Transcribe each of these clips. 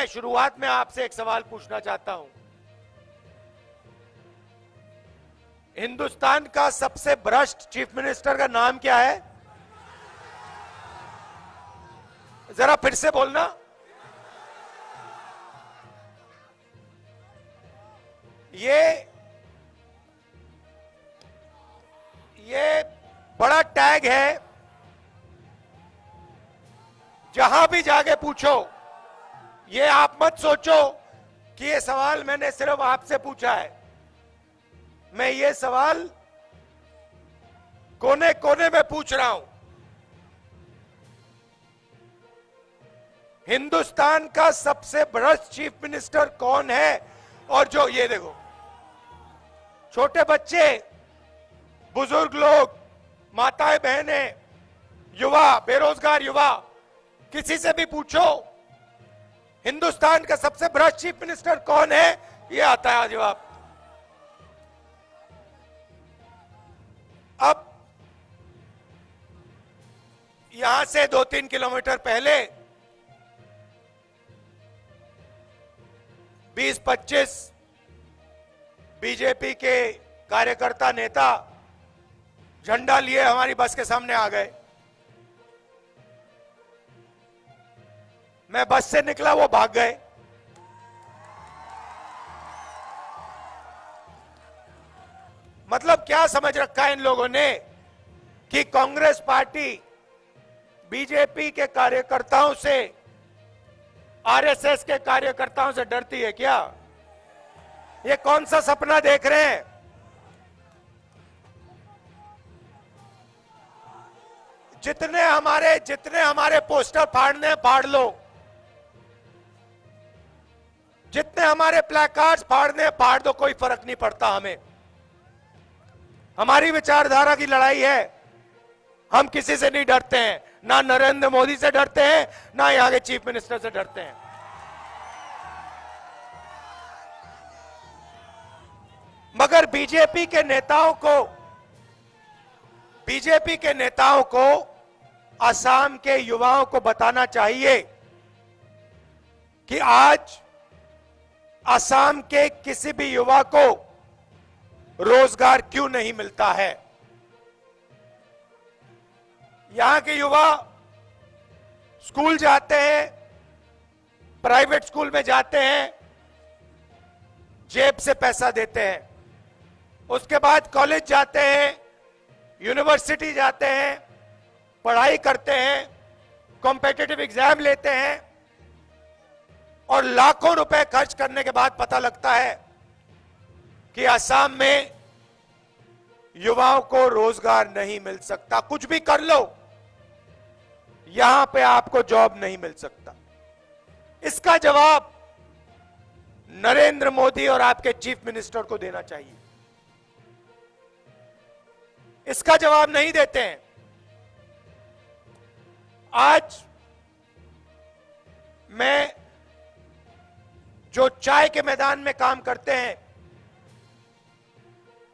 मैं शुरुआत में आपसे एक सवाल पूछना चाहता हूं। हिंदुस्तान का सबसे भ्रष्ट चीफ मिनिस्टर का नाम क्या है? जरा फिर से बोलना। ये बड़ा टैग है, जहां भी जाके पूछो। ये आप मत सोचो कि ये सवाल मैंने सिर्फ आपसे पूछा है। मैं ये सवाल कोने कोने में पूछ रहा हूं। हिंदुस्तान का सबसे भ्रष्ट चीफ मिनिस्टर कौन है? और जो ये देखो, छोटे बच्चे, बुजुर्ग लोग, माताएं बहनें, युवा, बेरोजगार युवा, किसी से भी पूछो हिंदुस्तान का सबसे भ्रष्ट चीफ मिनिस्टर कौन है, ये आता है जवाब। अब यहां से 2-3 किलोमीटर पहले 20-25 बीजेपी के कार्यकर्ता नेता झंडा लिए हमारी बस के सामने आ गए। मैं बस से निकला, वो भाग गए। मतलब क्या समझ रखा है इन लोगों ने कि कांग्रेस पार्टी बीजेपी के कार्यकर्ताओं से, आरएसएस के कार्यकर्ताओं से डरती है क्या? ये कौन सा सपना देख रहे हैं? जितने हमारे पोस्टर फाड़ने फाड़ लो, जितने हमारे प्लेकार्ड्स फाड़ने फाड़ दो, कोई फर्क नहीं पड़ता हमें। हमारी विचारधारा की लड़ाई है। हम किसी से नहीं डरते हैं, ना नरेंद्र मोदी से डरते हैं, ना यहां के चीफ मिनिस्टर से डरते हैं। मगर बीजेपी के नेताओं को असम के युवाओं को बताना चाहिए कि आज असम के किसी भी युवा को रोजगार क्यों नहीं मिलता है। यहां के युवा स्कूल जाते हैं, प्राइवेट स्कूल में जाते हैं, जेब से पैसा देते हैं। उसके बाद कॉलेज जाते हैं, यूनिवर्सिटी जाते हैं, पढ़ाई करते हैं, कॉम्पिटिटिव एग्जाम लेते हैं, और लाखों रुपए खर्च करने के बाद पता लगता है कि असम में युवाओं को रोजगार नहीं मिल सकता। कुछ भी कर लो, यहां पे आपको जॉब नहीं मिल सकता। इसका जवाब नरेंद्र मोदी और आपके चीफ मिनिस्टर को देना चाहिए। इसका जवाब नहीं देते हैं। आज मैं जो चाय के मैदान में काम करते हैं,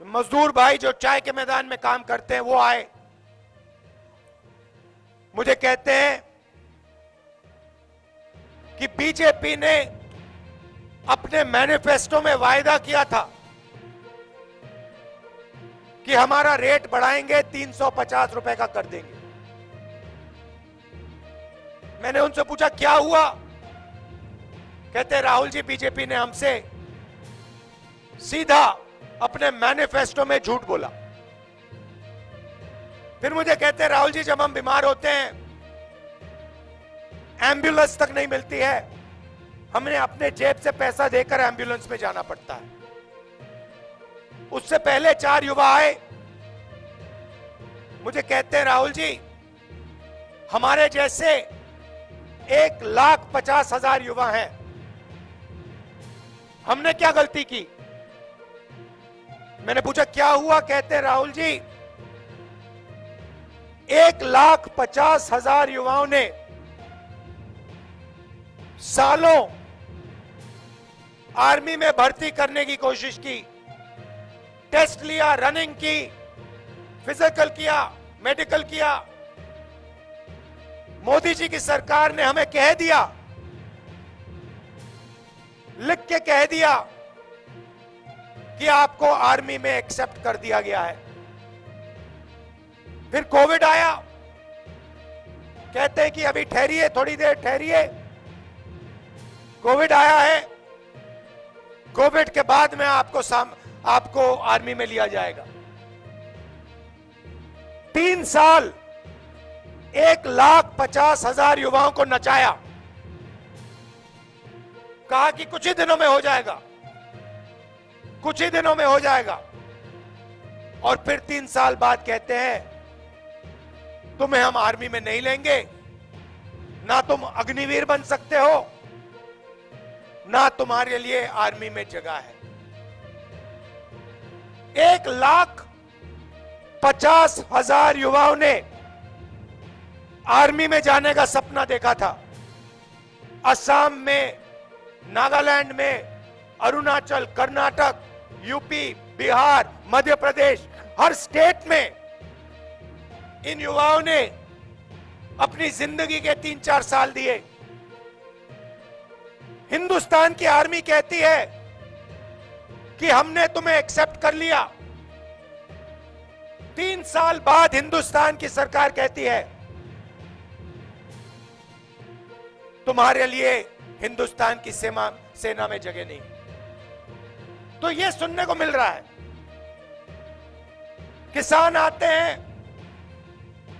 मजदूर भाई जो चाय के मैदान में काम करते हैं, वो आए, मुझे कहते हैं कि बीजेपी ने अपने मैनिफेस्टो में वायदा किया था कि हमारा रेट बढ़ाएंगे, 350 रुपए का कर देंगे। मैंने उनसे पूछा क्या हुआ? कहते राहुल जी, बीजेपी ने हमसे सीधा अपने मैनिफेस्टो में झूठ बोला। फिर मुझे कहते राहुल जी, जब हम बीमार होते हैं, एम्बुलेंस तक नहीं मिलती है, हमने अपने जेब से पैसा देकर एम्बुलेंस में जाना पड़ता है। उससे पहले 4 युवा आए, मुझे कहते हैं राहुल जी, हमारे जैसे 1,50,000 युवा हैं, हमने क्या गलती की? मैंने पूछा क्या हुआ? कहते राहुल जी, 1,50,000 युवाओं ने सालों आर्मी में भर्ती करने की कोशिश की, टेस्ट लिया, रनिंग की, फिजिकल किया, मेडिकल किया। मोदी जी की सरकार ने हमें कह दिया लिख के कह दिया कि आपको आर्मी में एक्सेप्ट कर दिया गया है। फिर कोविड आया, कहते हैं कि अभी ठहरिए, थोड़ी देर ठहरिए। कोविड आया है, कोविड के बाद में आपको आर्मी में लिया जाएगा। 3 साल 1,50,000 युवाओं को नचाया, कहा कि कुछ ही दिनों में हो जाएगा, कुछ ही दिनों में हो जाएगा। और फिर 3 साल बाद कहते हैं तुम्हें हम आर्मी में नहीं लेंगे, ना तुम अग्निवीर बन सकते हो, ना तुम्हारे लिए आर्मी में जगह है। 1,50,000 युवाओं ने आर्मी में जाने का सपना देखा था। असम में, नागालैंड में, अरुणाचल, कर्नाटक, यूपी, बिहार, मध्य प्रदेश, हर स्टेट में इन युवाओं ने अपनी जिंदगी के 3-4 साल दिए। हिंदुस्तान की आर्मी कहती है कि हमने तुम्हें एक्सेप्ट कर लिया। 3 साल बाद हिंदुस्तान की सरकार कहती है तुम्हारे लिए हिंदुस्तान की सेना में जगह नहीं। तो यह सुनने को मिल रहा है। किसान आते हैं,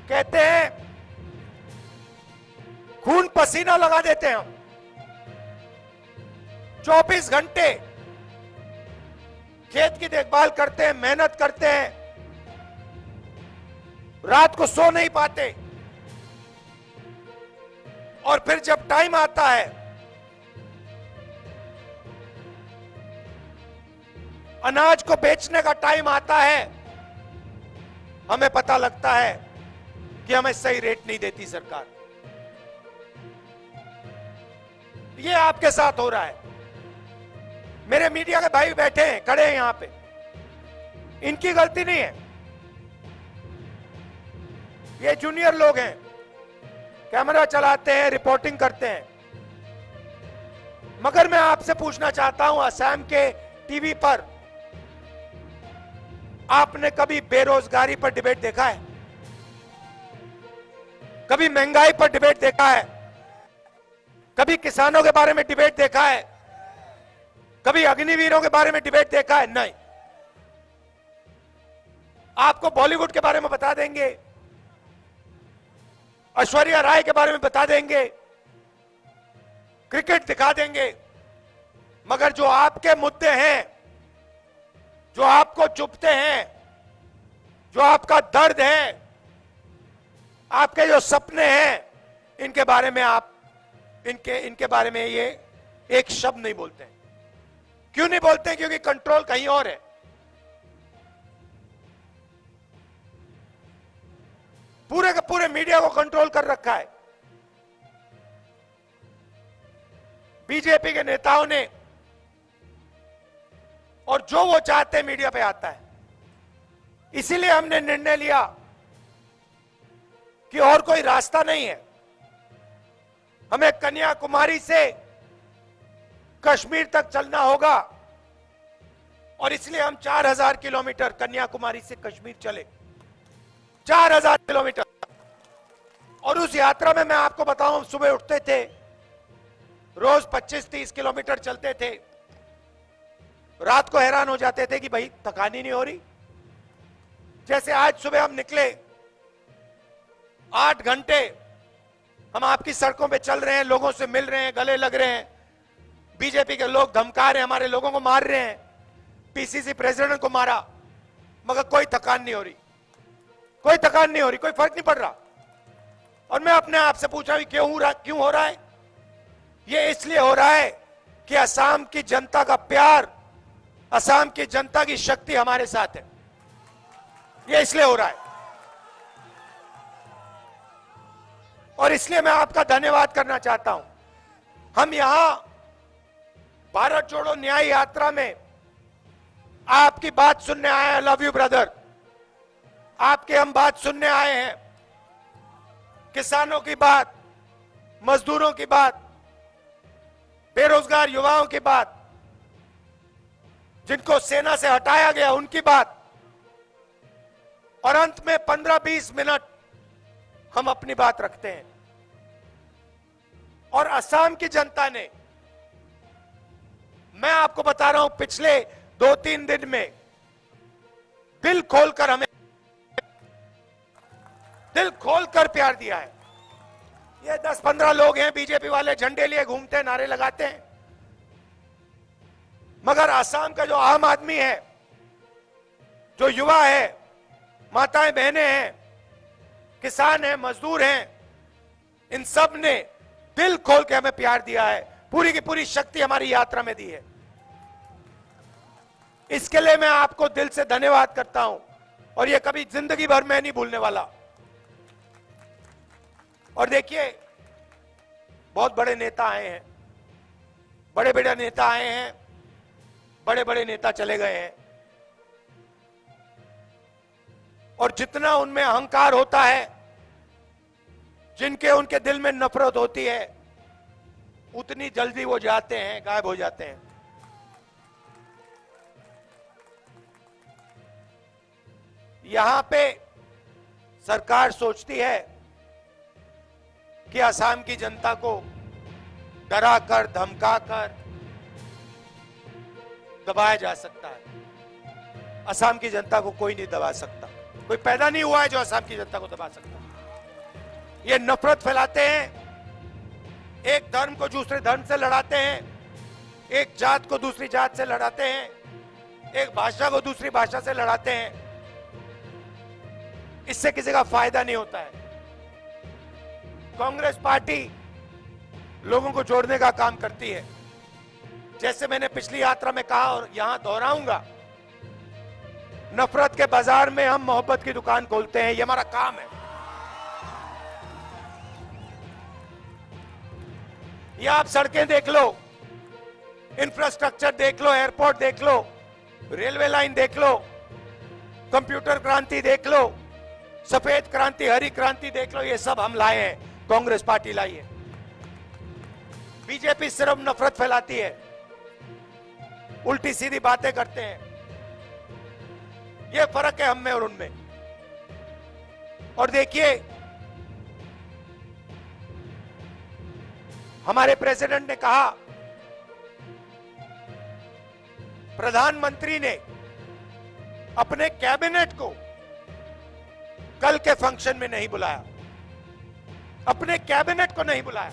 कहते हैं खून पसीना लगा देते हैं हम, 24 घंटे खेत की देखभाल करते हैं, मेहनत करते हैं, रात को सो नहीं पाते, और फिर जब टाइम आता है, अनाज को बेचने का टाइम आता है, हमें पता लगता है कि हमें सही रेट नहीं देती सरकार। ये आपके साथ हो रहा है। मेरे मीडिया के भाई बैठे हैं, खड़े हैं यहां पे, इनकी गलती नहीं है। ये जूनियर लोग हैं, कैमरा चलाते हैं, रिपोर्टिंग करते हैं। मगर मैं आपसे पूछना चाहता हूं, असम के टीवी पर आपने कभी बेरोजगारी पर डिबेट देखा है? कभी महंगाई पर डिबेट देखा है? कभी किसानों के बारे में डिबेट देखा है? कभी अग्निवीरों के बारे में डिबेट देखा है? नहीं। आपको बॉलीवुड के बारे में बता देंगे, ऐश्वर्या राय के बारे में बता देंगे, क्रिकेट दिखा देंगे, मगर जो आपके मुद्दे हैं, जो आपको चुभते हैं, जो आपका दर्द है, आपके जो सपने हैं, इनके बारे में इनके बारे में ये एक शब्द नहीं बोलते हैं। क्यों नहीं बोलते हैं? क्योंकि कंट्रोल कहीं और है। पूरे के पूरे मीडिया को कंट्रोल कर रखा है बीजेपी के नेताओं ने, और जो वो चाहते हैं मीडिया पे आता है। इसीलिए हमने निर्णय लिया कि और कोई रास्ता नहीं है, हमें कन्याकुमारी से कश्मीर तक चलना होगा, और इसलिए हम 4000 किलोमीटर कन्याकुमारी से कश्मीर चले, 4000 किलोमीटर। और उस यात्रा में मैं आपको बताऊं, सुबह उठते थे, रोज 25-30 किलोमीटर चलते थे, रात को हैरान हो जाते थे कि भाई थकान ही नहीं हो रही। जैसे आज सुबह हम निकले, 8 घंटे हम आपकी सड़कों पे चल रहे हैं, लोगों से मिल रहे हैं, गले लग रहे हैं। बीजेपी के लोग धमका रहे हैं, हमारे लोगों को मार रहे हैं, पीसीसी प्रेसिडेंट को मारा, मगर कोई थकान नहीं हो रही, कोई थकान नहीं हो रही, कोई फर्क नहीं पड़ रहा। और मैं अपने आप से पूछा भी क्यों हो रहा है? ये इसलिए हो रहा है कि असम की जनता का प्यार, असम की जनता की शक्ति हमारे साथ है। ये इसलिए हो रहा है, और इसलिए मैं आपका धन्यवाद करना चाहता हूं। हम यहां भारत जोड़ो न्याय यात्रा में आपकी बात सुनने आए हैं। लव यू ब्रदर, आपके हम बात सुनने आए हैं, किसानों की बात, मजदूरों की बात, बेरोजगार युवाओं की बात, जिनको सेना से हटाया गया उनकी बात, और अंत में 15-20 मिनट हम अपनी बात रखते हैं। और असम की जनता ने, मैं आपको बता रहा हूं, पिछले 2-3 दिन में दिल खोलकर हमें, दिल खोलकर प्यार दिया है। ये 10-15 लोग हैं बीजेपी वाले, झंडे लिए घूमते हैं, नारे लगाते हैं, मगर असम का जो आम आदमी है, जो युवा है, माताएं बहनें हैं, किसान हैं, मजदूर हैं, इन सब ने दिल खोल के हमें प्यार दिया है, पूरी की पूरी शक्ति हमारी यात्रा में दी है। इसके लिए मैं आपको दिल से धन्यवाद करता हूं, और ये कभी जिंदगी भर मैं नहीं भूलने वाला। और देखिए, बहुत बड़े नेता आए हैं, बड़े बड़े नेता आए हैं, बड़े बड़े नेता चले गए हैं, और जितना उनमें अहंकार होता है, जिनके उनके दिल में नफरत होती है, उतनी जल्दी वो जाते हैं, गायब हो जाते हैं। यहां पे सरकार सोचती है कि असम की जनता को डराकर, धमकाकर दबाया जा सकता है। असम की जनता को कोई नहीं दबा सकता, कोई पैदा नहीं हुआ है जो असम की जनता को दबा सकता। ये नफरत फैलाते हैं, एक धर्म को दूसरे धर्म से लड़ाते हैं, एक जात को दूसरी जात से लड़ाते हैं, एक भाषा को दूसरी भाषा से लड़ाते हैं। इससे किसी का फायदा नहीं होता है। कांग्रेस पार्टी लोगों को जोड़ने का काम करती है। जैसे मैंने पिछली यात्रा में कहा और यहां दोहराऊंगा, नफरत के बाजार में हम मोहब्बत की दुकान खोलते हैं, ये हमारा काम है। ये आप सड़कें देख लो, इंफ्रास्ट्रक्चर देख लो, एयरपोर्ट देख लो, रेलवे लाइन देख लो, कंप्यूटर क्रांति देख लो, सफेद क्रांति, हरी क्रांति देख लो, ये सब हम लाए हैं, कांग्रेस पार्टी लाई है। बीजेपी सिर्फ नफरत फैलाती है, उल्टी सीधी बातें करते हैं। ये फर्क है हम में और उनमें। और देखिए, हमारे प्रेसिडेंट ने कहा, प्रधानमंत्री ने अपने कैबिनेट को कल के फंक्शन में नहीं बुलाया, अपने कैबिनेट को नहीं बुलाया,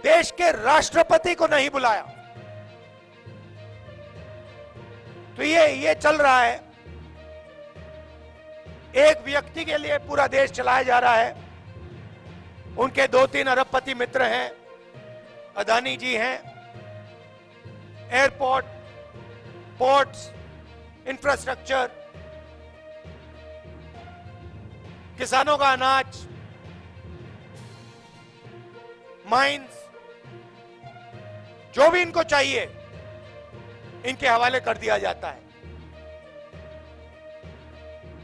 देश के राष्ट्रपति को नहीं बुलाया। तो ये चल रहा है, एक व्यक्ति के लिए पूरा देश चलाया जा रहा है। उनके 2-3 अरबपति मित्र हैं, अदानी जी हैं, एयरपोर्ट, पोर्ट्स, इंफ्रास्ट्रक्चर, किसानों का अनाज, माइंस, जो भी इनको चाहिए इनके हवाले कर दिया जाता है।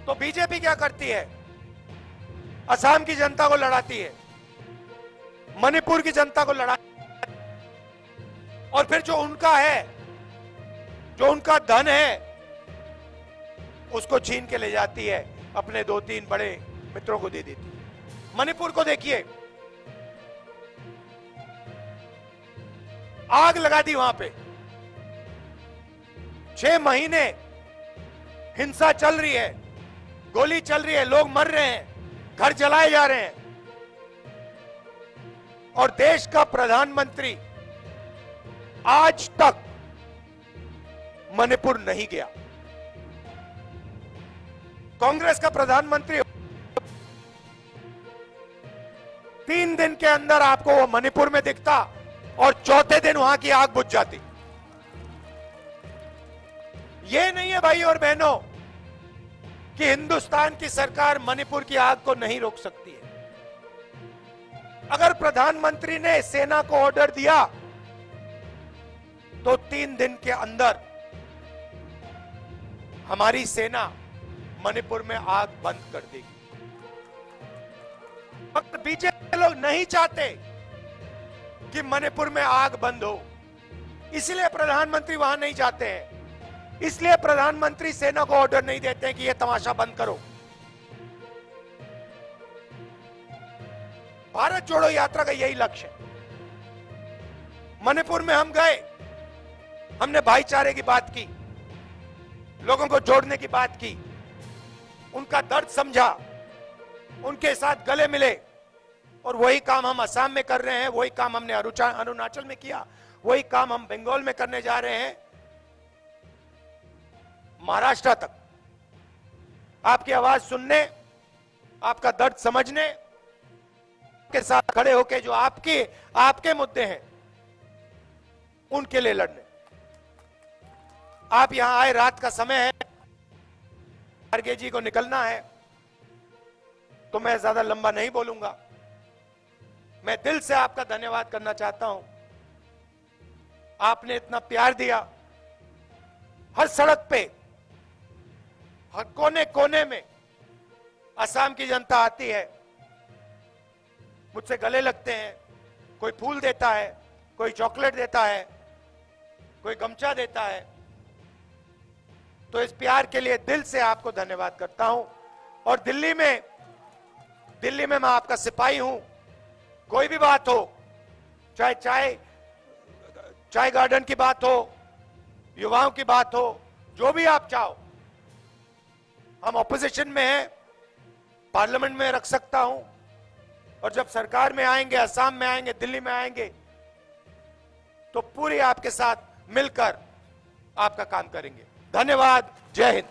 तो बीजेपी क्या करती है? असम की जनता को लड़ाती है, मणिपुर की जनता को लड़ाती है, और फिर जो उनका है, जो उनका धन है, उसको छीन के ले जाती है, अपने 2-3 बड़े मित्रों को दे देती है। मणिपुर को देखिए, आग लगा दी वहां पे, 6 महीने हिंसा चल रही है, गोली चल रही है, लोग मर रहे हैं, घर जलाए जा रहे हैं, और देश का प्रधानमंत्री आज तक मणिपुर नहीं गया। कांग्रेस का प्रधानमंत्री 3 दिन के अंदर आपको वो मणिपुर में दिखता और चौथे दिन वहां की आग बुझ जाती। ये नहीं है भाई और बहनों कि हिंदुस्तान की सरकार मणिपुर की आग को नहीं रोक सकती है। अगर प्रधानमंत्री ने सेना को ऑर्डर दिया तो 3 दिन के अंदर हमारी सेना मणिपुर में आग बंद कर देगी। मगर बीजेपी लोग नहीं चाहते कि मणिपुर में आग बंद हो। इसलिए प्रधानमंत्री वहां नहीं जाते हैं, इसलिए प्रधानमंत्री सेना को ऑर्डर नहीं देते हैं कि यह तमाशा बंद करो। भारत जोड़ो यात्रा का यही लक्ष्य है। मणिपुर में हम गए, हमने भाईचारे की बात की, लोगों को जोड़ने की बात की, उनका दर्द समझा, उनके साथ गले मिले, और वही काम हम असम में कर रहे हैं, वही काम हमने अरुणाचल में किया, वही काम हम बंगाल में करने जा रहे हैं, महाराष्ट्र तक। आपकी आवाज सुनने, आपका दर्द समझने के साथ खड़े होकर जो आपके मुद्दे हैं उनके लिए लड़ने। आप यहां आए, रात का समय है, खड़गे जी को निकलना है, तो मैं ज्यादा लंबा नहीं बोलूंगा। मैं दिल से आपका धन्यवाद करना चाहता हूं। आपने इतना प्यार दिया। हर सड़क पे, हर कोने कोने में असम की जनता आती है, मुझसे गले लगते हैं, कोई फूल देता है, कोई चॉकलेट देता है, कोई गमछा देता है। तो इस प्यार के लिए दिल से आपको धन्यवाद करता हूं। और दिल्ली में मैं आपका सिपाही हूं। कोई भी बात हो, चाहे चाय गार्डन की बात हो, युवाओं की बात हो, जो भी आप चाहो, हम ऑपोजिशन में हैं, पार्लियामेंट में रख सकता हूं, और जब सरकार में आएंगे, असम में आएंगे, दिल्ली में आएंगे, तो पूरी आपके साथ मिलकर आपका काम करेंगे। धन्यवाद। जय हिंद।